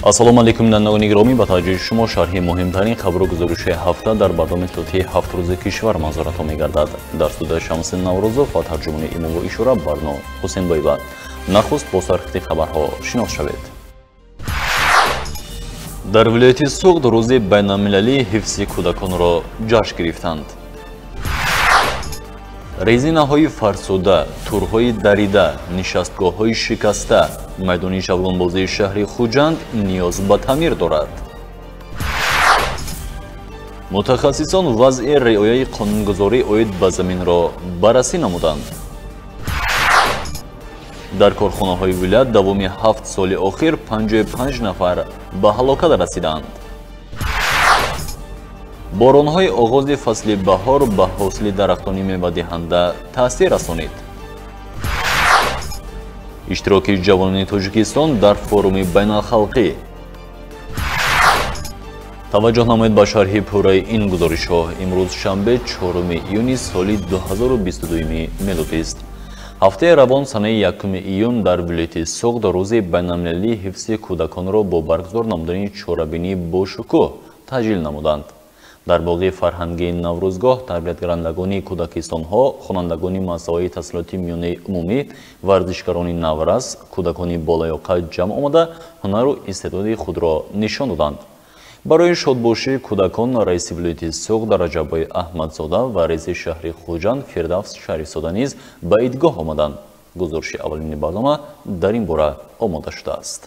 ассалому алайкум даннагони гиромӣ, ба таваҷҷӯҳи шумо шарҳи муҳимтарин хабару гузоришҳои ҳафта дар барномаи сӯтии ҳафтрӯзи кишвар манзуратон мегардад. Дар студияи Шамсин Наврӯзов ва тарҷумони имову ишора Барно Ҳусейнбоева. Нахуст бо сархити хабарҳо шинос шавед. дар вилояти Суғд рӯзи байналмилалии ҳифзи кӯдаконро ҷашн гирифтанд. резинаҳои фарсуда, турҳои дарида, нишастгоҳҳои шикаста, майдони ҷавлонбозии шаҳри Хуҷанд ниёз ба таъмир дорад. мутахассисон вазъи риояи қонунгузорӣ оид ба заминро баррасӣ намуданд. дар корхонаҳои вилоят давоми 7 соли охир 55 нафар ба ҳалокат расиданд. боронҳои оғози фасли баҳор ба ҳосили дарахтони мевадиҳанда таъсир расонид. иштироки ҷавонони Тоҷикистон дар форуми байналхалқӣ. таваҷҷӯҳ намоед ба шарҳи пурраи ин гузоришҳо. имрӯз шанбе 4 июни соли 2022 мелодист. ҳафтаи равон санаи 1 июн дар вилояти Суғд рӯзи байналмилалии ҳифзи кӯдаконро бо баргузор намудани чорабинӣ бошукӯҳ таҷлил намуданд. дар боғи фарҳангии Наврӯзгоҳ тарбиятгарандагони кӯдакистонҳо, хонандагони масъалаи таҳсилоти миёнаи умумӣ, варзишгарони наврас, кӯдакони болаёқа ҷамъ омада ҳунару истеъдоди худро нишон доданд. барои шодбошии кӯдакон раиси вилояти Суғд Раҷаббой Аҳмадзода ва раиси шаҳри Хуҷанд Фирдавс Шарифзода низ ба идгоҳ омаданд. гузориши аввалини барнома дар ин бора омода шудааст.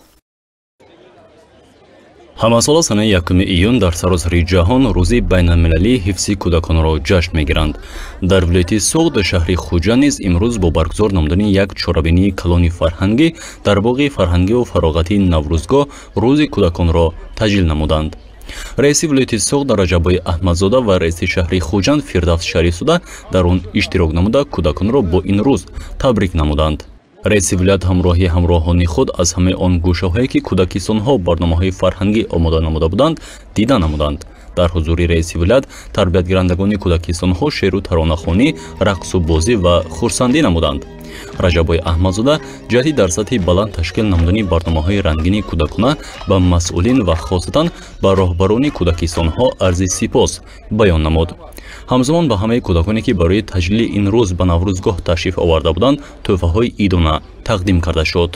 ҳамасола санаи 1 июн дар саросари ҷаҳон рӯзи байналмилалии ҳифзи кӯдаконро ҷашн мегиранд. дар вилояти Суғд шаҳри Хуҷанд низ имрӯз бо баргузор намудани як чорабинии калони фарҳангӣ дар боғи фарҳангиву фароғатии Наврӯзгоҳ рӯзи кӯдаконро таҷлил намуданд. раиси вилояти Суғд Раҷаббой Аҳмадзода ва раиси шаҳри Хуҷанд Фирдавс Шарифзода дар он иштирок намуда кӯдаконро бо ин рӯз табрик намуданд. раиси вилоят ҳамроҳи ҳамроҳони худ аз ҳамаи он гӯшаҳое ки кӯдакистонҳо барномаҳои фарҳангӣ омода намуда буданд дида намуданд. дар ҳузури раиси вилоят тарбиятгарандагони кӯдакистонҳо шеру таронахонӣ, рақсу бозӣ ва хурсандӣ намуданд. Раҷаббой Аҳмадзода ҷаҳди дар сатҳи баланд ташкил намудани барномаҳои рангини кӯдакона ба масъулин ва хосатан ба роҳбарони кӯдакистонҳо арзи сипос баён намуд. ҳамзамон ба ҳамаи кӯдаконе ки барои таҷлили ин рӯз ба Наврӯзгоҳ ташриф оварда буданд тӯҳфаҳои идона тақдим карда шуд.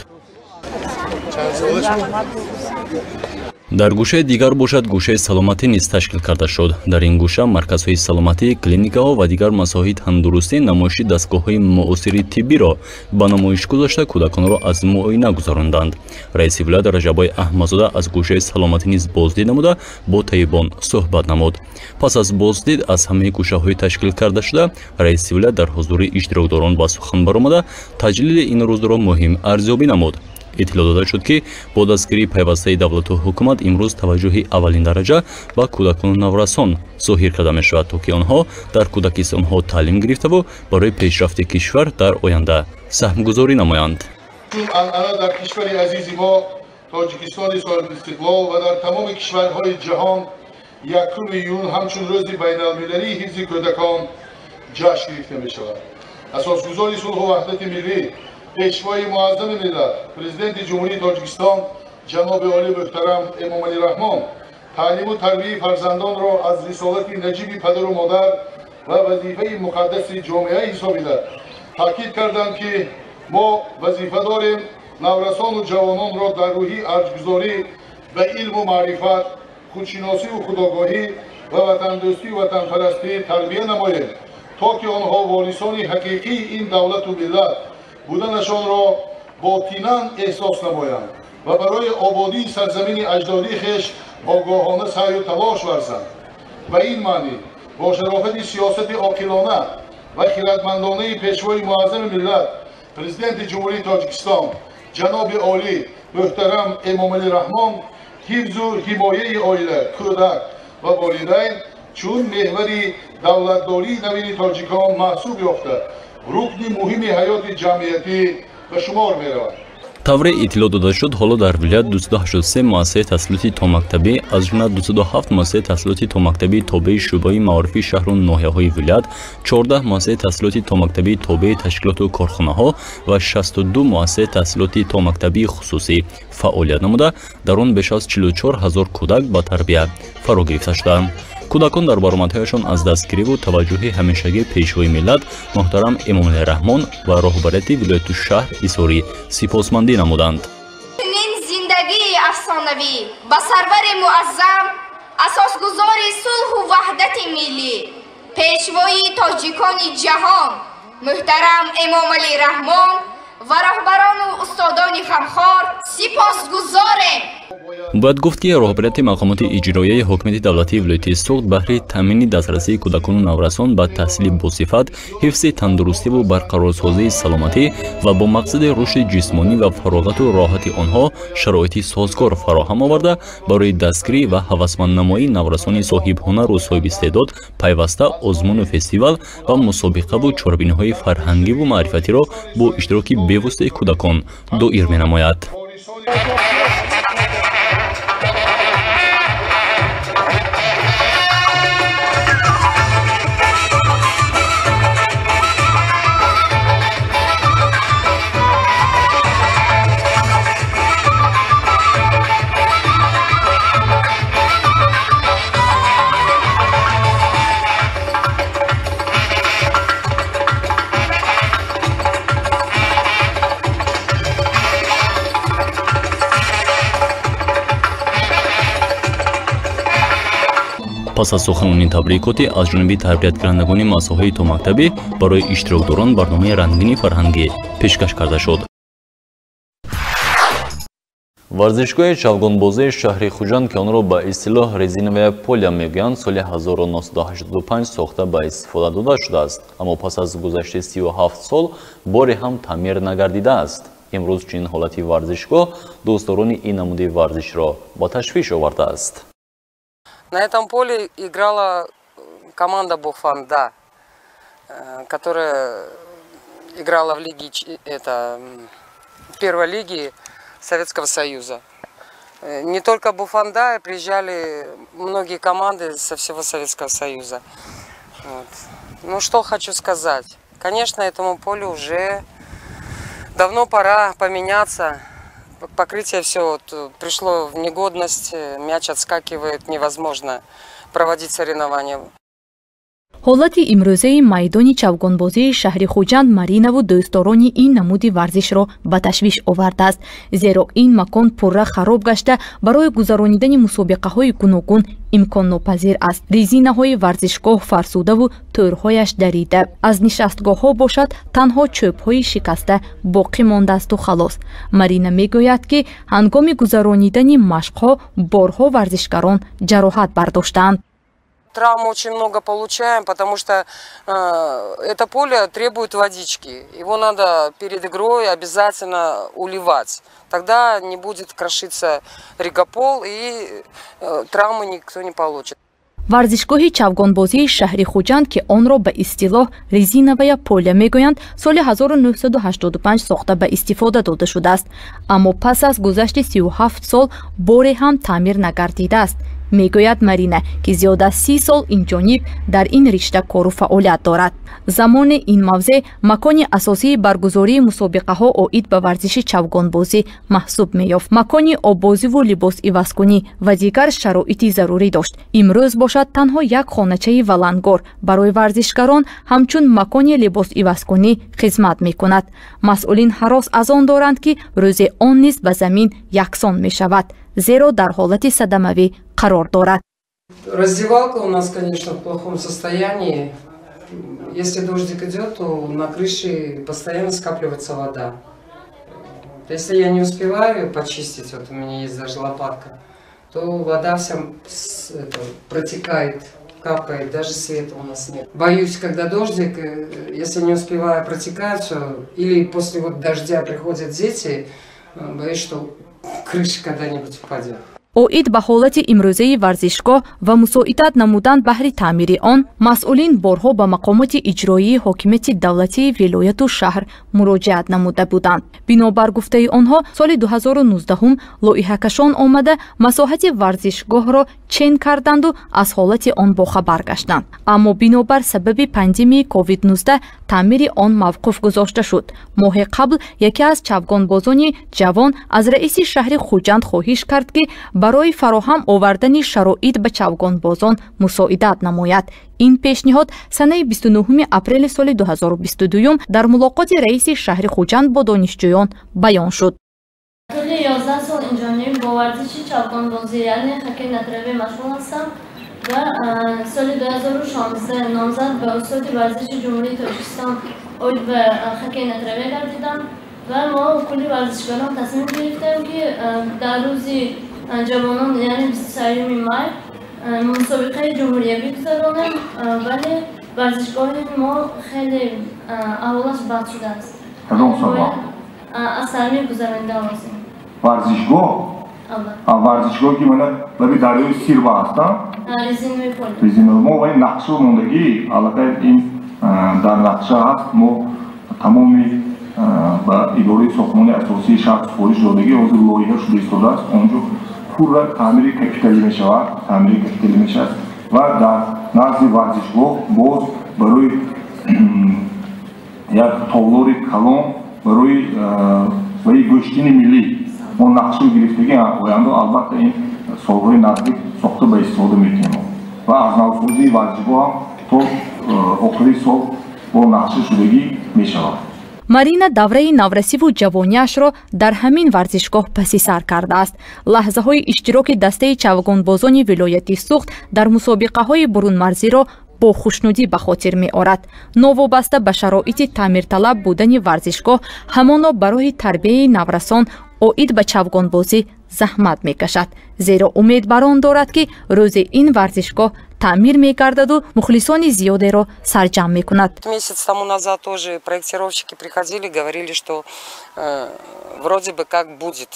дар гӯшаи дигар бошад гӯшаи саломатӣ низ ташкил карда шуд. дар ин гӯша марказҳои саломатӣ, клиникаҳо ва дигар масоҳии тандурустӣ намоиши дастгоҳҳои муосири тиббиро ба намоиш гузошта кӯдаконро аз муоина гузаронданд. раиси вилоят Раҷаббой Аҳмадзода аз гӯшаи саломатӣ низ боздид намуда бо таибон суҳбат намуд. пас аз боздид аз ҳамаи гӯшаҳои ташкил карда шуда раиси вилоят дар ҳузури иштирокдорон ба сухан баромада таҷлили ин рӯзро муҳим арзёбӣ намуд. иттилоъ дода шуд ки бо дастгирии пайвастаи давлату ҳукумат имрӯз таваҷҷӯҳи аввалин дараҷа ба кӯдакону наврасон зоҳир карда мешавад, то ки онҳо дар кӯдакистонҳо таълим гирифтаву барои пешрафти кишвар дар оянда саҳмгузорӣ намоянд. анъана дар кишвари азизи мо Тоҷикистони соҳибистиқлол ва дар тамоми кишварҳои ҷаҳон 1 июн ҳамчун рӯзи байналмилалии ҳифзи кӯдакон ҷашн гирифта мешавад. асосгузори сулҳу ваҳдати миллӣ, пешвои муаззами миллат, президенти ҷумҳурии Тоҷикистон ҷаноби оли муҳтарам Эмомалӣ Раҳмон таълиму тарбияи фарзандонро аз рисолати наҷиби падару модар ва вазифаи муқаддаси ҷомеа ҳисобида таъкид карданд, ки мо вазифа дорем наврасону ҷавононро дар рӯҳи арҷгузорӣ ба илму маърифат, худшиносиву худогоҳӣ ва ватандӯстию ватанпарастӣ тарбия намоем, то ки онҳо ворисони ҳақиқии ин давлату миллат буданашонро ботинан эҳсос намоянд ва барои ободии сарзамини аҷдодии хеш огоҳона саъю талош варзанд. ба ин маънӣ бо шарофати сиёсати оқилона ва хиратмандонаи пешвои муаззами миллат президенти ҷумҳурии Тоҷикистон ҷаноби олӣ муҳтарам Эмомалӣ Раҳмон ҳифзу ҳимояи оила, кӯдак ва волидайн чун меҳвари давлатдории навини тоҷикон маҳсуб ёфта рукни муҳими ҳаёти ҷамъиятӣ ба шумор меравад. тавре иттилоъ дода шуд, ҳоло дар вилоят 283 муассисаи таҳсилоти томактабӣ, аз ҷумла 207 муассисаи таҳсилоти томактабии тобеи шӯъбаи маорифи шаҳру ноҳияҳои вилоят, 14 муассисаи таҳсилоти томактабии тобеи ташкилоту корхонаҳо ва 62 муассисаи таҳсилоти томактабии хусусӣ фаъолият намуда, дар он беш аз 44 000 кӯдак ба тарбия фаро гирифта шуданд. кӯдакон дар баромадҳояшон аз дастгириву таваҷҷӯҳи ҳамешагии пешвои миллат муҳтарам Эмомалӣ Раҳмон ва роҳбарияти вилояту шаҳр изҳори сипосмандӣ намуданд. чунин зиндагии афсонавӣ ба сарвари муаззам, асосгузори сулҳу ваҳдати миллӣ, пешвои тоҷикони ҷаҳон муҳтарам Эмомалӣ Раҳмон ва роҳбарону устодони ғамхор сипосгузорем. бояд гуфт ки роҳбарияти мақомоти иҷроияи ҳокимияти давлатии вилояти Суғд баҳри таъмини дастрасии кӯдакону наврасон ба таҳсили босифат, ҳифзи тандурустиву барқарорсозии саломатӣ ва бо мақсади рушди ҷисмонӣ ва фароғату роҳати онҳо шароити созгор фароҳам оварда, барои дастгирӣ ва ҳавасманднамоии наврасони соҳибҳунару соҳибистеъдод пайваста озмуну фестивал ва мусобиқаву чорабиниҳои фарҳангиву маърифатиро бо иштироки бевоситаи кӯдакон доир менамояд. пас аз суханони табрикотӣ аз ҷониби тарбияткарандагони масоҳаи томактабӣ барои иштирокдорон барномаи рангини фарҳангӣ пешкаш карда шуд. варзишгоҳи чавгонбозии шаҳри Хуҷанд, ки онро ба истилоҳ резиновая поля мегӯянд, соли 1985 сохта ба истифода дода шудааст, аммо пас аз гузашти 37 сол боре ҳам таъмир нагардидааст. имрӯз чунин ҳолати варзишгоҳ дӯстдорони ин намуди варзишро ба ташвиш овардааст. На этом поле играла команда Буфанда, которая играла в лиге, первой лиги Советского Союза. Не только Буфанда, приезжали многие команды со всего Советского Союза. Вот. Ну что хочу сказать. Конечно, этому полю уже давно пора поменяться. Покрытие все пришло в негодность, мяч отскакивает, невозможно проводить соревнования. ҳолати имрӯзаи майдони чавгонбозии шаҳри Хуҷанд Маринаву дӯстдорони ин намуди варзишро ба ташвиш овардааст, зеро ин макон пурра хароб гашта барои гузаронидани мусобиқаҳои гуногун имконнопазир аст. резинаҳои варзишгоҳ фарсудаву тӯрҳояш дарида, аз нишастгоҳҳо бошад танҳо чӯбҳои шикаста боқӣ мондаасту халос. Марина мегӯяд ки ҳангоми гузаронидани машқҳо борҳо варзишгарон ҷароҳат бардоштаанд. Травм очень много получаем, потому что это поле требует водички. Его надо перед игрой обязательно уливать. Тогда не будет крошиться ригопол и травмы никто не получит. варзишгоҳи чавгонбозии шаҳри Хуҷанд, ки онро ба истилоҳ резиновая поля мегӯянд, соли 1985 сохта ба истифода дода шудааст, аммо пас аз гузашти 37 сол боре ҳам таъмир нагардидааст. мегӯяд Марина, ки зиёда аз 30 сол инҷониб дар ин ришта кору фаъолият дорад. замони ин мавзеъ макони асосии баргузории мусобиқаҳо оид ба варзиши чавгонбозӣ маҳсуб меёфт. макони оббозиву либосивазкунӣ ва дигар шароити зарурӣ дошт. имрӯз бошад танҳо як хоначаи валангор барои варзишгарон ҳамчун макони либосивазкунӣ хизмат мекунад. масъулин ҳарос аз он доранд ки рӯзи он низ ба замин яксон мешавад, зеро дар ҳолати садамавӣ қарор дорад. Раздевалка у нас, конечно, в плохом состоянии. Если дождик идет, то на крыше постоянно скапливается вода. Если я не успеваю почистить, вот у меня есть даже лопатка, то вода вся протекает, капает, даже света у нас нет. Боюсь, когда дождик, если не успеваю, протекает все, или после вот дождя приходят дети, боюсь, что крыша когда-нибудь упадет. оид ба ҳолати имрӯзаи варзишгоҳ ва мусоидат намудан баҳри таъмири он масъулин борҳо ба мақомоти иҷроии ҳокимияти давлатии вилояту шаҳр муроҷиат намуда буданд. Бинобар гуфтаи онҳо соли 2019 лоиҳакашон омада масоҳати варзишгоҳро чен карданду аз ҳолати он бохабар гаштанд. Аммо бинобар сабаби пандемияи COVID-19 таъмири он мавқуф гузошта шуд. моҳе қабл яке аз чавгонбозони ҷавон аз раиси шаҳри Хуҷанд хоҳиш кард ки барои фароҳам овардани шароит ба чавгонбозон мусоидат намояд. ин пешниҳод санаи 29 апрели соли 2022 дар мулоқоти раиси шаҳри Хуҷанд бо донишҷӯён баён шуд. Толи 11 сол инҷониб бо варзиши чавгонбозӣ яъне хоккей на траве машғул ҳастам ва соли 2016 номзад ба устоди варзиши ҷумҳурии Тоҷикистон оид ба хоккей на траве гардидам ва мо кулли варзишгорон тасмим гирифтем ки дар рӯзи ҷавонон яъне 23 май мусобиқаи ҷумҳуриявӣ гузаронем, вале варзишгоҳи мо хеле аҳволаш бад шудааст. аз тармим гузаронда лозим. Варзишгоҳ? варзишгоҳ ки мана лаби дарёи Сирва ҳаста? Резиновый поле. Резиновый. Мо вай нақша мондагӣ, аллакай ин дар нақша ҳаст, мо тамоми ба идораи сохтмони асосии шаҳр супориш додагӣ ҳозир лоиҳа шуда истодааст. онҷо пурра таъмири капиталӣ мешавад, ва дар назди варзишгоҳ боз барои як толори калон барои гӯштини миллӣ мо нақша гирифтагӣ оянда албатта ин солҳои наздик сохта ба истифода метавонем ва аз навсозии варзишгоҳ ҳам то охири сол бо нақша шудагӣ мешавад. Марина давраи наврасиву ҷавониашро дар ҳамин варзишгоҳ паси сар кардааст. лаҳзаҳои иштироки дастаи чавгонбозони вилояти Суғд дар мусобиқаҳои бурунмарзиро бо хушнудӣ ба хотир меорад. новобаста ба шароити таъмирталаб будани варзишгоҳ ҳамоно барои тарбияи наврасон оид ба чавгонбозӣ заҳмат мекашад, зеро умед бар он дорад ки рӯзе ин варзишгоҳ таъмир мегардаду мухлисони зиёдеро сарҷам мекунад. Месяц тому назад тоже проектировщики приходили, говорили, что вроде бы как будет.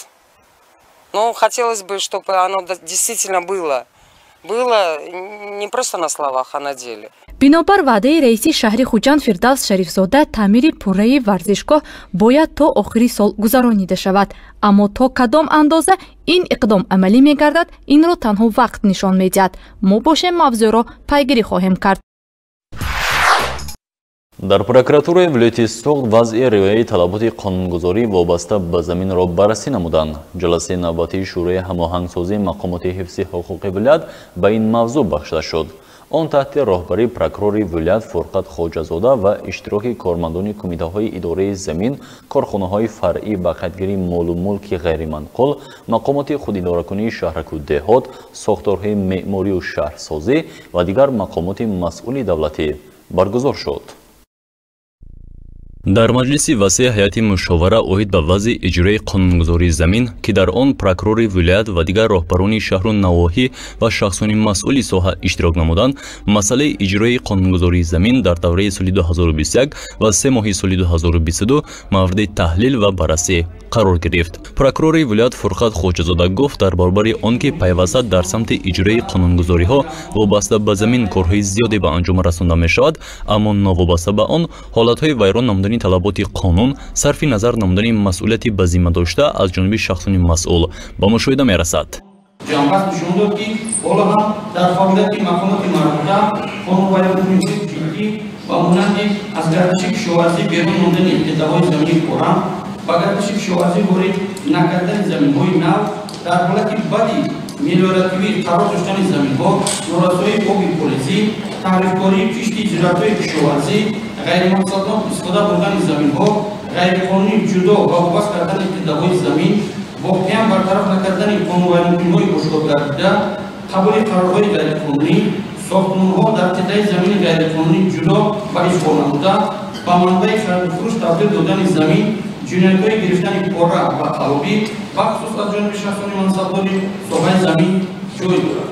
Но хотелось бы, чтобы оно действительно было. Было не просто на словах, а на деле. бинобар ваъдаи раиси шаҳри Хуҷанд Фирдавс Шарифзода таъмири пурраи варзишгоҳ бояд то охири сол гузаронида шавад, аммо то кадом андоза ин иқдом амалӣ мегардад, инро танҳо вақт нишон медиҳад. мо бошем мавзӯъро пайгирӣ хоҳем кард. дар прокуратураи вилояти Суғд вазъи риояи талаботи қонунгузорӣ вобаста ба заминро баррасӣ намуданд. ҷаласаи навбатии шӯрои ҳамоҳангсозии мақомоти ҳифзи ҳуқуқи вилоят ба ин мавзӯъ бахшида шуд. он таҳти роҳбарии прокурори вилоят Фурқат Хоҷазода ва иштироки кормандони кумитаҳои идораи замин, корхонаҳои фаръӣ ба қайдгирии молу мулки ғайриманқул, мақомоти худидоракунии шаҳраку деҳот, сохторҳои меъморию шаҳрсозӣ ва дигар мақомоти масъули давлатӣ баргузор шуд. дар маҷлиси васеъ ҳайати мушовара оид ба вазъи иҷрои қонунгузории замин ки дар он прокурори вилоят ва дигар роҳбарони шаҳру навоҳӣ ва шахсони масъули соҳа иштирок намуданд, масъалаи иҷрои қонунгузории замин дар давраи соли 2021 ва 3 моҳи соли 2022 мавриди таҳлил ва баррасӣ қарор гирифт. прокурори вилоят Фурқат Хоҷазода гуфт дар баробари он ки пайваста дар самти иҷрои қонунгузориҳо вобаста ба замин корҳои зиёде ба анҷом расонда мешавад, аммо новобаста ба он ҳолатҳои вайрон намудани талаботи қонун, сарфи назар намудани масъулияти ба зимма дошта аз ҷониби шахсони масъул ба мушоҳида мерасад. ҷамъбаст нишон дод ки ҳоло ҳам дар фаъолияти мақомоти марбута қонунвайронии ҷиддӣ ба монанди аз гардиши кишоварзӣ берун мондани иқтидоҳои замини пора ба гардиши кишоварзӣ ворид накардани заминҳои нав дар ҳолати бади мелиоративӣ қарор доштани заминҳо, норасоии оби полизӣ, таҳрифкории кишти зироатҳои кишоварзӣ, ғайримақсаднок истифода бурдани заминҳо, ғайриқонунӣ ҷудо ва вобаст кардани иқтидоҳои замин, воқеан бартараф накардани қонунвайронкуниҳои ошкор гардида, қабули қарорҳои ғайриқонунӣ, сохтмонҳо дар қитъаи замини ғайриқонунӣ ҷудо ба ишғол намуда, ба манбаи харидфурӯш табдил додани замин, ҷиноятҳои гирифтани пора ва қалобӣ бахусус аз ҷониби шахсони мансабдори соҳаи замин ҷой дорад.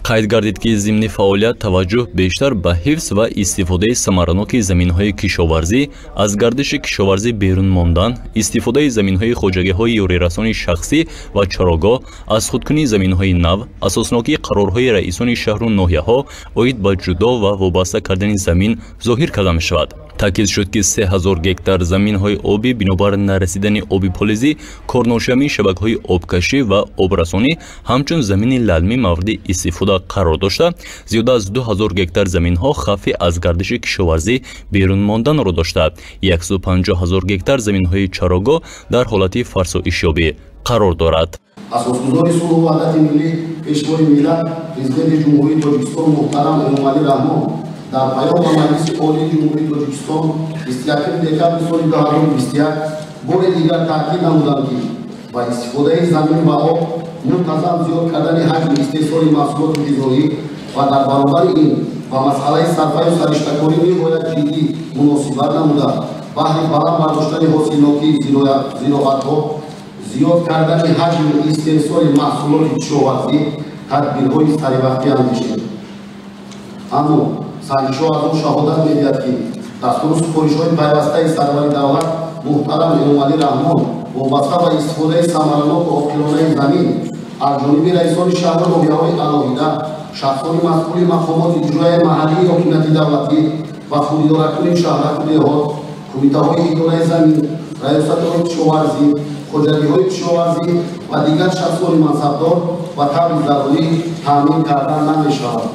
қайд гардид ки зимни фаъолият таваҷҷӯҳ бештар ба ҳифз ва истифодаи самараноки заминҳои кишоварзӣ, аз гардиши кишоварзӣ берун мондан, истифодаи заминҳои хоҷагиҳои ёрирасони шахсӣ ва чарогоҳ, аз худкунии заминҳои нав, асоснокии қарорҳои раисони шаҳру ноҳияҳо оид ба ҷудо ва вобаста кардани замин зоҳир карда мешавад. таъкид шуд ки 3000 гектар заминҳои обӣ бинобар нарасидани оби полизӣ, корношамии шабакаҳои обкашӣ ва обрасонӣ ҳамчун замини лалмӣ мавриди истифода қарор дошта, зиёда аз 2000 гектар заминҳо хавфи аз гардиши кишоварзӣ берун монданро дошта, 150 000 гектар заминҳои чарогоҳ дар ҳолати фарсоишёбӣ қарор дорад. Асосгузори сулҳу ваҳдати миллӣ, пешвои миллат, Президенти Ҷумҳурии Тоҷикистон муҳтарам Эмомалӣ Раҳмон дар паём ба Маҷлиси Олии Ҷумҳурии Тоҷикистон 21 декабри соли 2021 бори дигар таъкид намуданд ки ба истифодаи замин ва об мунтазам зиёд кардани ҳаҷми истеҳсоли маҳсулоти ғизоӣ ва дар баробари ин ба масъалаи сарфаю сариштакорӣ ниҳоят ҷиддӣ муносибат намуда, баҳри баланд бардоштани ҳосилнокии зироатҳо, зиёд кардани ҳаҷми истеҳсоли маҳсулоти кишоварзӣ тадбирҳои саривақтӣ андешид. аммо сангишҳо аз он шаҳодат медиҳад ки дастуру супоришҳои пайвастаи сарвари давлат муҳтарам Эмомалӣ Раҳмон вобаста ба истифодаи самараноку оқилонаи замин аз ҷониби раисони шаҳру ноҳияҳои алоҳида, шахсони масъули мақомоти иҷроияи маҳаллии ҳокимияти давлатӣ ва худидоракунии шаҳраку деҳот, кумитаҳои идораи замин, раёсатҳои кишоварзӣ, хоҷагиҳои кишоварзӣ ва дигар шахсони мансабдор ба таври зарурӣ таъмин карда намешавад.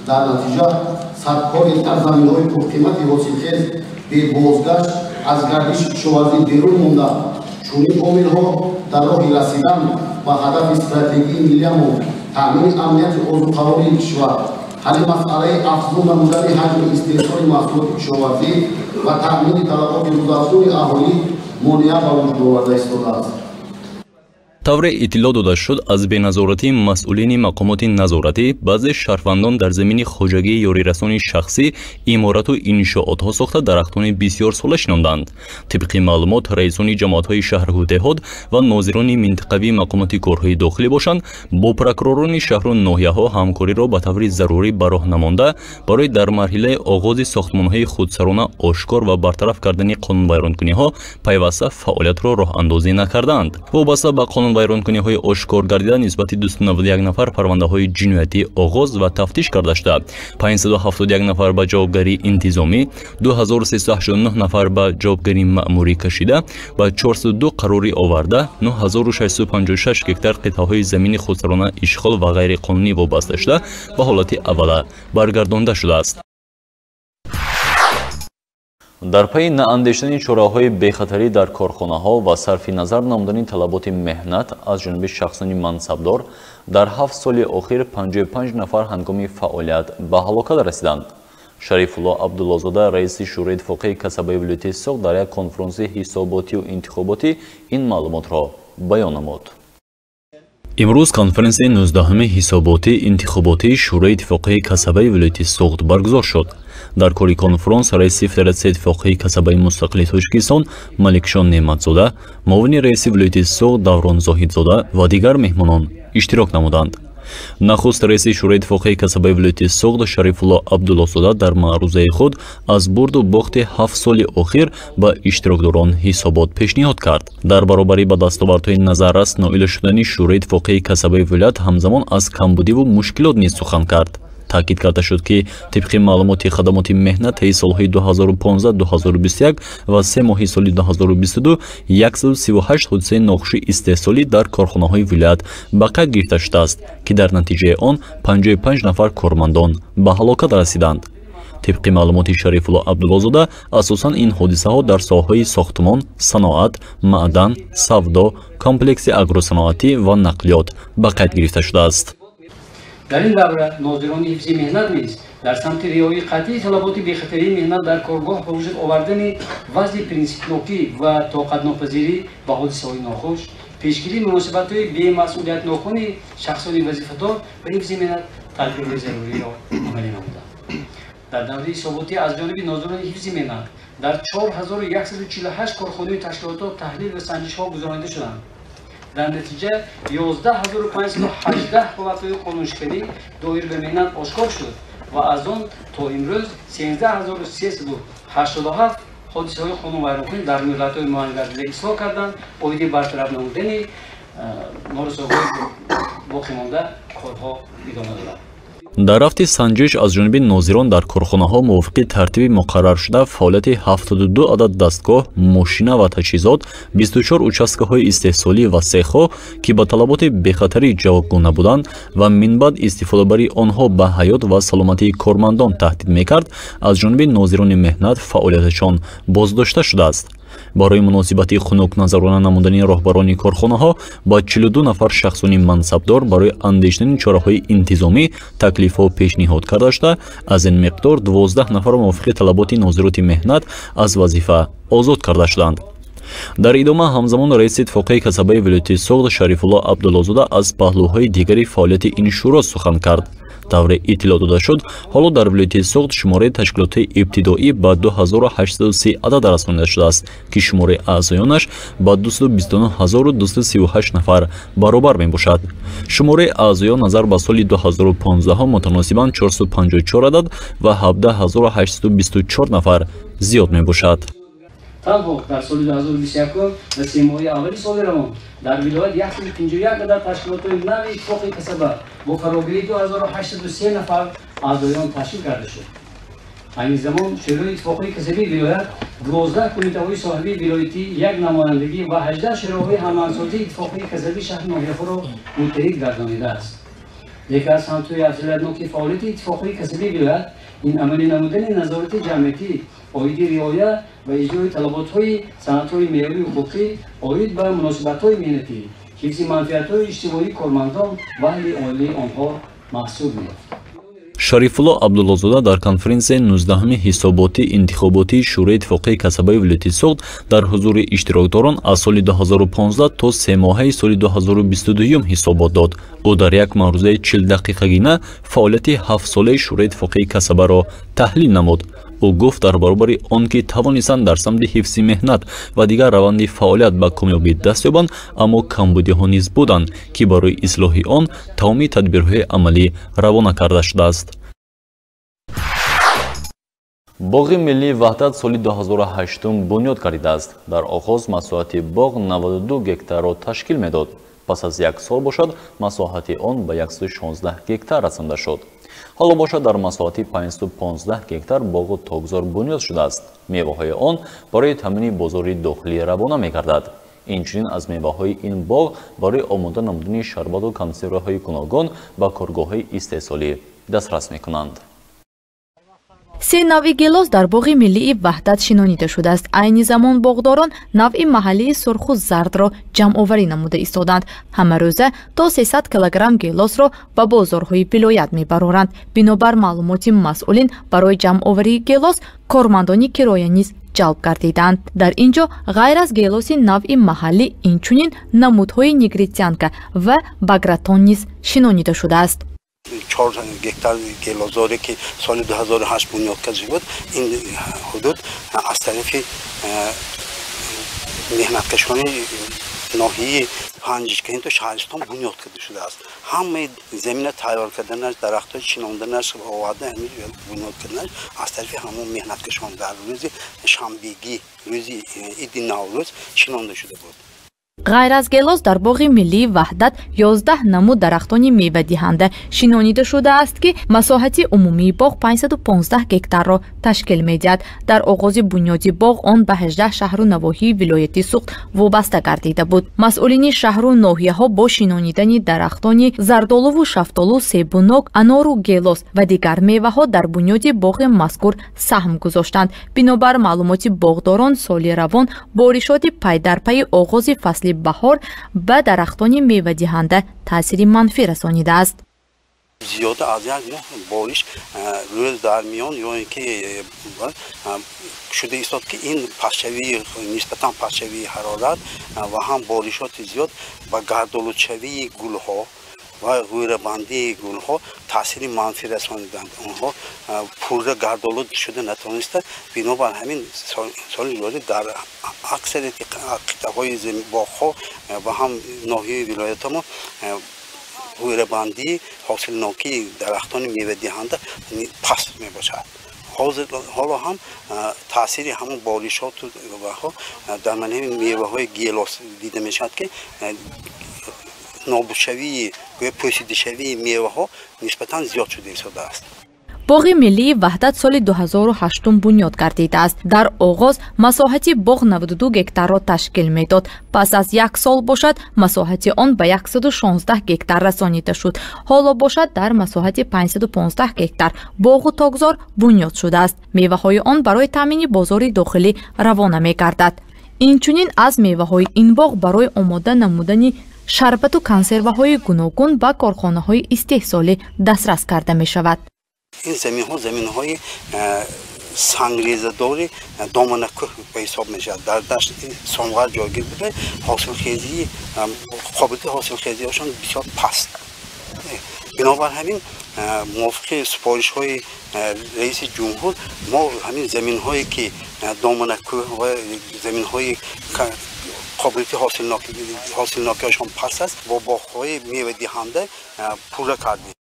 дар натиҷа садҳо гектар заминҳои пурқимати ҳосилхез бебозгашт аз гардиши кишоварзӣ берун монда, чунин омилҳо дар роҳи расидан ба ҳадафи стратегии миллиамон таъмини амнияти озуқавории кишвар, ҳалли масъалаи афзун намудани ҳаҷми истеҳсоли маҳсулоти кишоварзӣ ва таъмини талаботи рӯзафзуни аҳолӣ монеа ба вуҷуд оварда истодааст. тавре иттилоъ дода шуд аз беназоратии масъулини мақомоти назоратӣ баъзе шаҳрвандон дар замини хоҷагии ёрирасони шахсӣ иморату иншоотҳо сохта дарахтони бисёр сола шинонданд. тибқи маълумот, раисони ҷамоатҳои шаҳру деҳот ва нозирони минтақавии мақомоти корҳои дохилӣ бошанд, бо прокуророни шаҳру ноҳияҳо ҳамкориро ба таври зарурӣ ба роҳ намонда, барои дар марҳилаи оғози сохтмонҳои худсарона ошкор ва бартараф кардани қонунвайронкуниҳо пайваста фаъолиятро роҳандозӣ накарданд. вобаста ба вайронкуниҳои ошкор гардида нисбати 291 нафар парвандаҳои ҷиноятӣ оғоз ва тафтиш карда шуда, 571 нафар ба ҷавобгарии интизомӣ, 2389 нафар ба ҷавобгарии маъмурӣ кашида, ба 402 қарорӣ оварда, 9656 гектар қитъаҳои замини худсарона ишғол ва ғайриқонунӣ вобаста шуда ба ҳолати аввала баргардонда шудааст. дар пайи наандештани чораҳои бехатарӣ дар корхонаҳо ва сарфи назар намудани талаботи меҳнат аз ҷониби шахсони мансабдор, дар 7 соли охир 55 нафар ҳангоми фаъолият ба ҳалокат расиданд. Шарифулло Абдуллозода, раиси шӯрои иттифоқии касабаи вилояти Соғд, дар як конференсияи ҳисоботию интихоботӣ ин маълумотро баён намуд. имрӯз конференсияи 19-umi ҳисоботии интихоботии шӯрои иттифоқии касабаи вилояти Соғд баргузор шуд. дар кори конференс раиси федератсияи иттифоқии касабаи мустақили Тоҷикистон Маликшон Неъматзода, муовини раиси вилояти Соғд Даврон Зоҳидзода ва дигар меҳмонон иштирок намуданд. нахуст раиси шӯрои иттифоқии касабаи вилояти Соғд Шарифулло Абдуллозода дар маърузаи худ аз бурду бохти 7 соли охир ба иштирокдорон ҳисобот пешниҳод кард. дар баробари ба дастовардҳои назаррас ноила шудани шӯрои иттифоқии касабаи вилоят ҳамзамон аз камбудиву мушкилот низ сухан кард. таъкид карда шуд ки тибқи маълумоти хадамоти меҳнатаи солҳои 2015-2021 ва 3 моҳи соли 2022 138 ҳодисаи нохуши истеҳсолӣ дар корхонаҳои вилоят ба қайд гирифта шудааст, ки дар натиҷаи он 55 нафар кормандон ба ҳалокат расиданд. тибқи маълумоти Шарифулло Абдуллозода, асосан ин ҳодисаҳо дар соҳаҳои сохтмон, саноат, маъдан, савдо, комплекси агросаноатӣ ва нақлиёт ба қайд гирифта шудааст. дар ин давра нозирони ҳифзи меҳнат низ дар самти риояи қатъии талаботи бехатарии меҳнат дар коргоҳ ба вуҷуд овардани вазъи принсипнокӣ ва тоқатнопазирӣ ба ҳодисаҳои нохуш, пешгирии муносибатҳои бемасъулиятнокуни шахсони вазифадор ба ҳифзи меҳнат тадбирҳои заруриро амалӣ намуданд. дар давраи ҳисоботӣ аз ҷониби нозирони ҳифзи меҳнат дар 4148 корхонаи ташкилотҳо таҳлил ва санҷишҳо гузаронида шуданд. در نتیجه 11518 قوت‌های قانونشکنی دایر به مهنت آشکار شد و از آن تا امروز 13387 حادثه‌های خانوارگی در ملت‌های مانند اصلاح کردند. اویدی برطرف نمودن نارساهای باقی مانده کارها ادامه دارد. дар рафти санҷиш аз ҷониби нозирон дар корхонаҳо мувофиқи тартиби муқарраршуда фаъолияти 72 адад дастгоҳ, мошина ва таҷҳизот, 24 участкаҳои истеҳсолӣ ва сехҳо, ки ба талаботи бехатарӣ ҷавобгӯ буданд ва минбаъд истифодабари онҳо ба ҳаёт ва саломатии кормандон таҳдид мекард, аз ҷониби нозирони меҳнат фаъолияташон боздошта шудааст. барои муносибати хунук назарона намудани роҳбарони корхонаҳо ба 42 нафар шахсони мансабдор барои андешидани чораҳои интизомӣ таклифҳо пешниҳод карда шуда, аз ин миқдор 12 нафар мувофиқи талаботи нозироти меҳнат аз вазифа озод карда шуданд. дар идома ҳамзамон раиси Итtifоқияи касабаи вилояти Соғд Шарифулло Абдуллозода аз паҳлӯҳои дигари фаъолияти ин шӯро сухан кард. тавре иттилоъ дода шуд, ҳоло дар вилояти Соғд шумораи ташкилотҳои ибтидоӣ ба 2830 адад расонида шудааст, ки шумораи аъзоёнаш ба 229238 нафар баробар мебошад. шумораи аъзоён назар ба соли 2015 мутаносибан 454 адад ва 17824 нафар зиёд мебошад. танҳо дар соли 2021 ва се моҳи аввали соли равон дар вилоят 151 адад ташкилотҳои нави Итtifоқи касаба бо фаровгирии 2803 нафар аъзоён ташкил карда шуд. айни замон шӯрои Итtifоқи касабии вилоят 12 кумитаҳои соҳиби вилоятӣ, як намояндагӣ ва 18 шӯроҳои ҳамаҳангсозии Итtifоқи касабии шаҳри ноҳияҳоро муттаҳид гардонидааст. یکی از همتای افزایش‌ناکی فعالیت اتفاقی کسبی ویلایت این عملی نمودن نظارت جمعیتی، آید رعایت و اجرای طلبات‌های صنعت‌های معیاری حقوقی، آید به مناسبت‌های مهنتی، حفظ منفعت‌های اجتماعی کارمندان و اهل عالی آنها محسوب می‌یافت. Шарифулло Абдуллозода дар конференсияи 19-ҳами ҳисоботи интихоботии Шӯрои Иттифоқии касабаи вилояти Соғд дар ҳузури иштирокдорон аз соли 2015 то 3 моҳаи соли 2022 ҳисобот дод. ӯ дар як маърузаи 40 дақиқагина фаъолияти 7 солаи Шӯрои Иттифоқии касабаро таҳлил намуд. ӯ гуфт дар баробари он ки тавонистанд дар самти ҳифзи меҳнат ва дигар раванди фаъолият ба комёбӣ даст ёбанд, аммо камбудиҳо низ буданд, ки барои ислоҳи он тамоми тадбирҳои амалӣ равона карда шудааст. боғи миллии ваҳдат соли 2008 бунёд гардидааст. дар оғоз масоҳати боғ 92 гектарро ташкил медод. пас аз як сол бошад, масоҳати он ба 116 гектар расонда шуд. ҳоло бошад дар масоҳати 515 гектар боғу тогзор бунёд шудааст. меваҳои он барои таъмини бозори дохилӣ равона мегардад. инчунин аз меваҳои ин боғ барои омода намудани шарбату консерваҳои гуногун ба коргоҳҳои истеҳсолӣ дастрас мекунанд. се навъи гелос дар боғи миллии ваҳдат шинонида шудааст. айни замон боғдорон навъи маҳаллии сурху зардро ҷамъоварӣ намуда истоданд. ҳамарӯза то 300 килограмм гелосро ба бозорҳои вилоят мебароранд. бинобар маълумоти масъулин барои ҷамъоварии гелос кормандони кироя низ ҷалб гардиданд. дар ин ҷо ғайр аз гелоси навъи маҳаллӣ инчунин намудҳои нигритсянка ва багратон низ шинонида шудааст. 4 گکتار گلوزاری که سال 2008 بنیاد کرده بود، این حدود از طرف مهنتکشان ناحیه پنجشیر تا شهرستان بنیاد کرده شده است. همه زمین تیار کردنش، درخت‌های چیناندنش و آوردن بنیاد کردنش از طرف همون مهنتکشان در روز شنبهگی، روز عید نوروز چینانده شده بود. غیر از گلوس در باغ ملی وحدت 11 نمود درختان میوه دهنده شناخته شده است که مساحت عمومی باغ 515 گکتار را تشکیل می‌دهد. در آغاز بنیاد باغ آن به 18 شهر و نواحی ولایت سوخت وابسته گردیده بود. مسئولین شهر و ناحیه‌ها با شناختن درختان زردآلو و شفتالو، سیبونک، انار و گلوس و دیگر میوه‌ها در بنیاد باغ مذکور سهم گذاشتند. بنابر معلومات باغداران سال روان بارشات پی در پی آغاز فصل بهار به درختان میوه دهنده تاثیر منفی رسانیده است. زیاده از یک بارش روز در میان یا اینکه شده ایستاد که این پسشوی نسبتا پسشوی حرارت و هم بارشات زیاد و گردآلودشوی گلها و غیربندی گلها تاثیر منفی رسانیدند. آنها پوره گردآلود شده نتوانسته. بنابر همین سال جاری در اکثریت قطعه‌های باغ‌ها و هم ناحیه ولایت ما غیربندی حاصلناکی درختان میوه دهنده پست میباشد. حالا هم تاثیر همون باریشات و در منه میوه های گیلاس دیده میشد که نابودشوی و پوسیده‌شوی میوه ها نسبتا زیاد شده ایستاده است. باغ ملی وحدت سال 2008 بنیاد گردیده است. در آغاز مساحت باغ 92 گکتار را تشکیل میداد. پس از یک سال باشد مساحت آن به 116 گکتار رسانیده شد. حالا باشد در مساحت 515 گکتار باغ و تاکزار بنیاد شده است. میوه های آن برای تامین بازار داخلی روانه می گردد. اینچنین از میوه های این باغ برای آماده نمودن شربت و کنسرو های گوناگون به کارخانه های استحصالی دسترس کرده می شود. این زمین های سنگریزه داری دامنه کوه به حساب می شود. در دشت سامغر جایگیر بوده. حاصلخیزی قابلیت حاصلخیزی هاشون بسیار پست. بنابر همین موافق سفارش های رئیس جمهور ما همین زمین هایی که دامنه کوه و زمین های قابلیت حاصلناکی هاشون پست است با باغ‌های میوه دهنده پوره کردیم.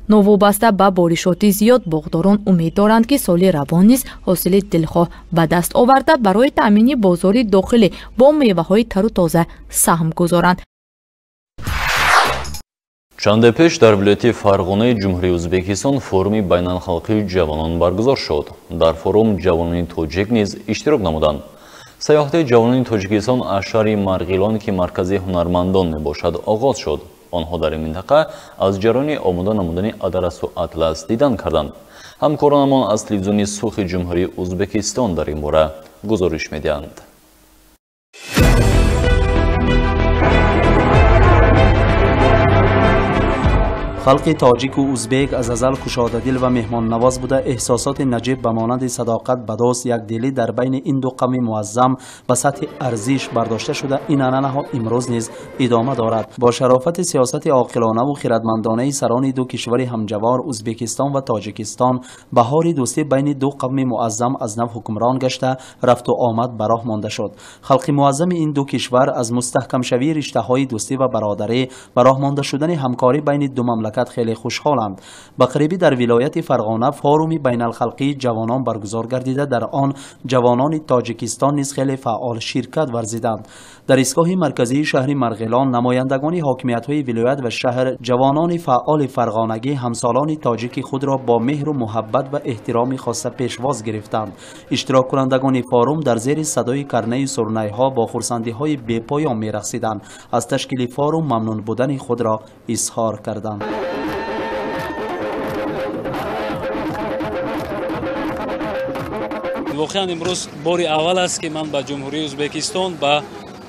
نووبسته به بارشات زیاد باغداران امید دارند که سال روان نیز حاصل دلخواه به دست آورده برای تامین بازار داخلی با میوه های تر و تازه سهم گذارند. چند پیش در ولایت فرغانه جمهوری ازبکستان فورومی بین‌الخلقی جوانان برگزار شد. در فوروم جوانان تاجیک نیز اشتراک نمودند. سیاحت جوانان تاجیکستان از شهر مرغیلان که مرکز هنرمندان میباشد آغاز شد. آنها در این منطقه از جریان آماده نمودن ادرس و اطلس دیدن کردند. همکارانمان از تلویزیون سرخ جمهوری ازبکستان در این باره گزارش میدهند. خلق تاجیک و ازبک از ازل کشاده‌دل و مهمان نواز بوده. احساسات نجیب به مانند صداقت، بداست، یک دلی در بین این دو قوم معظم به سطح ارزش برداشته شده. این عنعنه ها امروز نیز ادامه دارد. با شرافت سیاست عاقلانه و خردمندانه سران دو کشور همجوار ازبکستان و تاجیکستان بهار دوستی بین دو قوم معظم از نو حکمران گشته رفت و آمد به راه مانده شد. خلق معظم این دو کشور از مستحکم شوی رشته های دوستی و برادری به راه مانده شدن همکاری بین دو مملکت خیلی خوشحالند. به قریبی در ولایت فرغانه فورومی بین الخلقی جوانان برگزار گردیده. در آن جوانان تاجیکستان نیز خیلی فعال شرکت ورزیدند. در ایستگاه مرکزی شهر مرغیلان نمایندگان حاکمیت‌های ولایت و شهر جوانان فعال فرغانگی همسالان تاجیک خود را با مهر و محبت و احترام خاصه پیشواز گرفتند. اشتراک کنندگان فوروم در زیر صدای کرنه سرنی‌ها با خرسندی‌های بی‌پایان می‌رقصیدند. از تشکیل فوروم ممنون بودن خود را اظهار کردند. واقعا امروز باری اول است که من به جمهوری ازبکستان به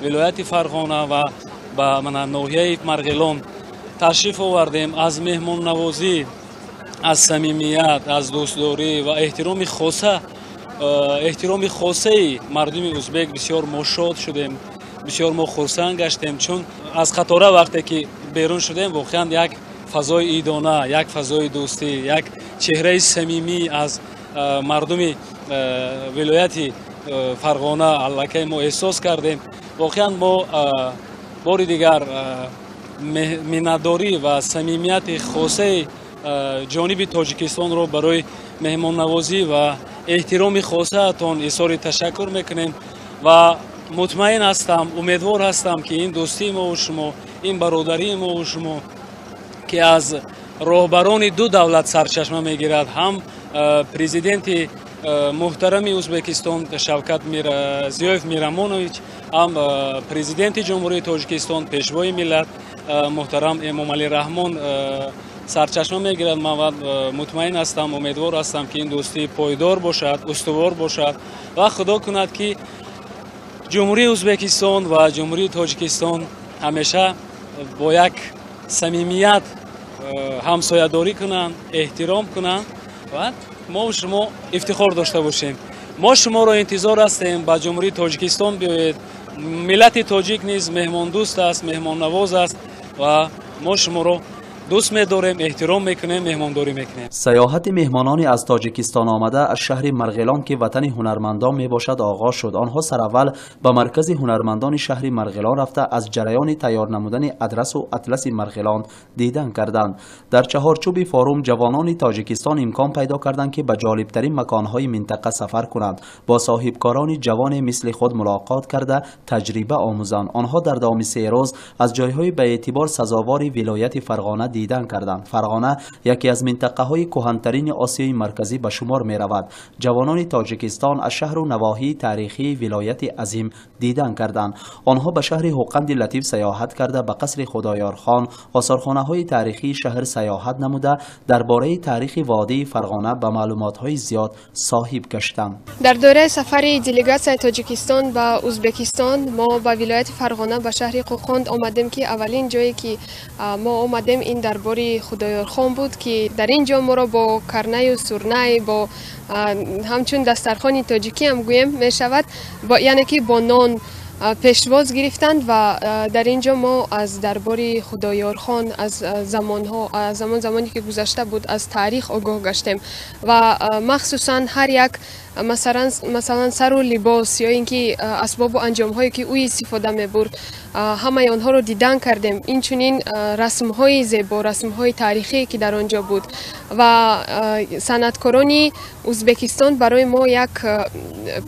ولایت فرغانه و به ناحیه مرغیلان تشریف آوردیم. از مهمان نوازی، از صمیمیت، از دوستداری و احترام خاصه مردم ازبک بسیار ما شاد شدیم، بسیار ما خرسند گشتیم. چون از قطاره وقتی که بیرون شدیم واقعا یک فضای ایدانه، یک فضای دوستی، یک چهره صمیمی از مردم ولایت فرغانه علاقه ما احساس کردیم. واقعا ما بار دیگر منتداری و صمیمیت خاصه جانب تاجیکستان را برای مهمان نوازی و احترام خاصه تان اظهار تشکر میکنیم و مطمئن هستم، امیدوار هستم که این دوستی ما و شما، این برادری ما و شما که از راهبران دو دولت سرچشمه میگیرد، هم پرزیدنت محترم ازبکستان شوکت زیوف میرامونویچ، هم پرزیدنت جمهوری تاجیکستان پیشوای ملت محترم امام علی رحمان سرچشمه میگیرد. من مطمئن هستم، امیدوار هستم که این دوستی پایدار باشد، استوار باشد و خدا کند که جمهوری ازبکستان و جمهوری تاجیکستان همیشه با یک صمیمیت همسایه‌داری کنند، احترام کنند و ما و شما افتخار داشته باشیم. ما شما را انتظار هستیم به جمهوری تاجیکستان بیایید. ملت تاجیک نیز مهمان دوست است، مهمان نواز است و ما شما را دوست می‌داریم، احترام میکنیم، مهمانداری میکنیم. سیاحت مهمانانی از تاجیکستان آمده از شهر مرغلان که وطن هنرمندان میباشد آغاز شد. آنها سراول به مرکز هنرمندان شهر مرغلان رفته از جریان تیار نمودن ادرس و اطلس مرغلان دیدن کردند. در چهارچوب فاروم جوانان تاجیکستان امکان پیدا کردند که به جالبترین مکانهای منطقه سفر کنند، با صاحبکاران جوان مثل خود ملاقات کرده تجربه آموزند. آنها در دام 3 روز از جایهای به اعتبار سزاوار ولایت فرغانه دیدن کردند. فرغانه یکی از منطقه های کهن‌ترین آسیای مرکزی به شمار می رود. جوانان تاجیکستان از شهر و نواحی تاریخی ولایت عظیم دیدن کردند. آنها به شهر حقند لطیف سیاحت کرده به قصر خدایارخان، آثارخانه های تاریخی شهر سیاحت نموده درباره تاریخ وادی فرغانه به معلومات های زیاد صاحب گشتند. در دوره سفر دلیگاسیون تاجیکستان به ازبکستان ما به ولایت فرغانه به شهر قوقند آمدیم که اولین جایی که ما آمدیم این درباره خدایارخان بود که در اینجا ما را با کرنه و سرنه با همچون دسترخوان تاجیکی هم گویم می شود یعنی که با نان پیشواز گرفتند و در اینجا ما از درباره خدایارخان از زمانی که گذشته بود از تاریخ آگاه گشتیم و مخصوصا هر یک مثلا سر و لباس یا اینکه اسباب و انجام هایی که او استفاده می برد همه آنها رو دیدن کردیم. این چنین رسم های زیبا، رسم های تاریخی که در آنجا بود و صنعتکاران ازبکستان برای ما یک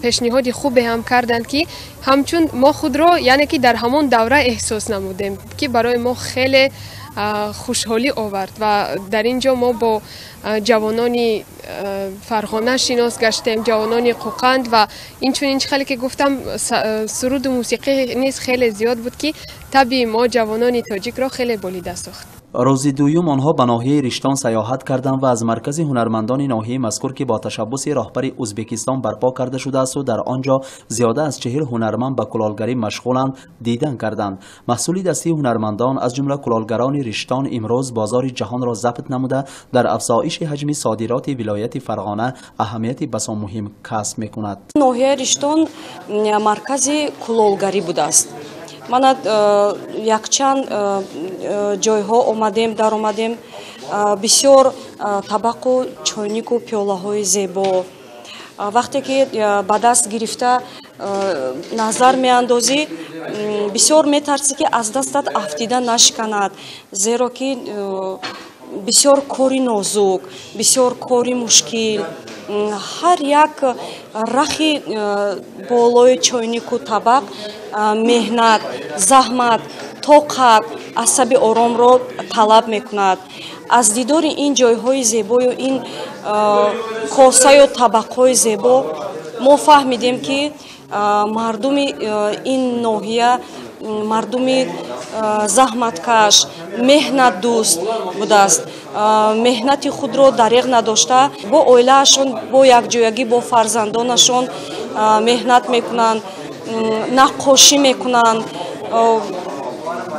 پیشنهاد خوب هم کردند که همچون ما خود را یعنی که در همون دوره احساس نمودیم که برای ما خیلی خوشحالی آورد و در اینجا ما با جوانان فرغانه شناس گشتیم، جوانان قوقند و این چون خیلی که گفتم سرود و موسیقی نیز خیلی زیاد بود که طبعی ما جوانان تاجیک را خیلی بولیده ساخت. روز دوم آنها به ناحیه رشتان سیاحت کردند و از مرکز هنرمندان ناحیه مذکور که با تشبث رهبر ازبکستان برپا کرده شده است و در آنجا زیاده از 40 هنرمند به کلالگری مشغولند دیدن کردند. محصول دستی هنرمندان از جمله کلالگران رشتان امروز بازار جهان را ضبط نموده در افزایش حجم صادرات ولایت فرغانه اهمیت بسیار مهم کسب می‌کند. ناحیه رشتان مرکز کلالگری بوده است. من якчанд ҷойҳо омадем дар омадем бисёр табақу чойнику пиёлаҳои зебо вақте ки ба даст гирифта назар меандозӣ бисёр метарсӣ ки аз дастат афтида нашиканад, зеро ки бисёр кори нозук, бисёр кори мушкил, ҳар як рахи болои чойнику табақ меҳнат, заҳмат, тоқат, асаби оромро талаб мекунад. аз дидори ин ҷойҳои зебою ин косаю табақҳои зебо мо фаҳмидем ки мардуми ин ноҳия мардуми заҳматкаш, меҳнатдӯст будааст. меҳнати худро дариғ надошта бо оилаашон, бо якҷоягӣ бо фарзандонашон меҳнат мекунанд, наққошӣ мекунанд.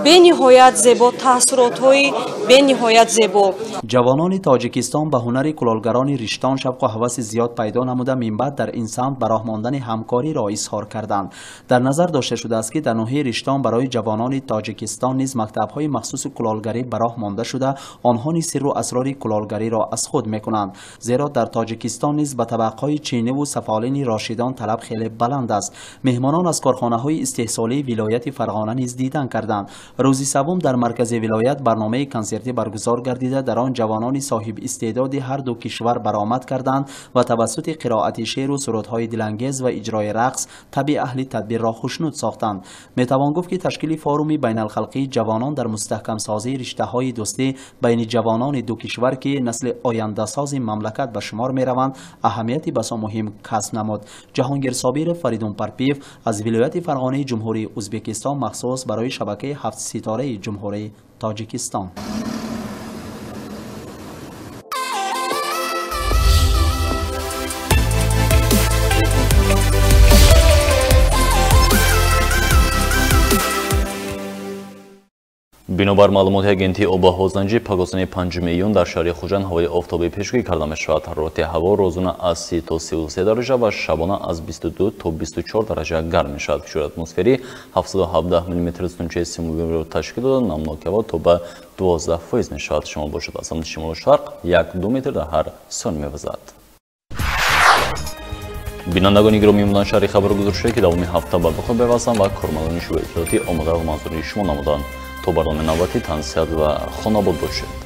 бениҳоят зебо, таъссуротҳои бениҳоят зебо. جوانان تاجیکستان به هنر کلالگران رشتان شوق و هوس زیاد پیدا نموده من بعد در این سمت به راه ماندن همکاری را اظهار کردند. در نظر داشته شده است که در ناحیه رشتان برای جوانان تاجیکستان نیز مکتب‌های مخصوص کلالگری به راه مانده شده، آنها نیز سر و اسرار کلالگری را از خود می‌کنند، زیرا در تاجیکستان نیز به طبقه‌های چینی و سفالین راشدان طلب خیلی بلند است. مهمانان از کارخانه‌های استحصالی ولایت فرغانه نیز دیدن کردند. روز سوم در مرکز ولایت برنامه کنسرتی برگزار گردیده در آن جوانان صاحب استعداد هر دو کشور برآمد کردند و توسط قرائت شعر و سرودهای دلانگیز و اجرای رقص طبع اهل تدبیر را خوشنود ساختند. میتوان گفت که تشکیل فارومی بین الخلقی جوانان در مستحکم سازی رشته‌های دوستی بین جوانان دو کشور که نسل آینده ساز مملکت به شمار می‌روند اهمیتی بسیار مهم کسب نمود. جهانگیر صابر فریدون پرپیو از ولایت فرغانه جمهوری ازبکستان مخصوص برای شبکه 7 ستاره جمهوری تاجیکستان. бинобар маълумоти агентии оба ҳозанҷӣ пагосани 5 июн дар шаҳри хуҷанд ҳавои офтобӣ пешгӯӣ карда мешавад. ҳарорати ҳаво розона аз 30 то 33 даража ва шабона аз 22 то 24 даража гарм мешавад. фишори атмосферӣ 717 мм сунчаи симулиро ташкил дода, намноки ҳаво то ба 12% мешавад. шамол бошад аз самти шимолу шарқ 1-2 метр дар ҳар сони мевазад. бинандагони гиромӣ мудан шаҳри хабаргузор шуда ки давоми ҳафта ба бихӯд бевастанд ва кормандони шӯъаи иттилоотӣ омода ва манзури шумо намуданд. то барномаи навбатӣ тан сеҳат ва хонобод бошед.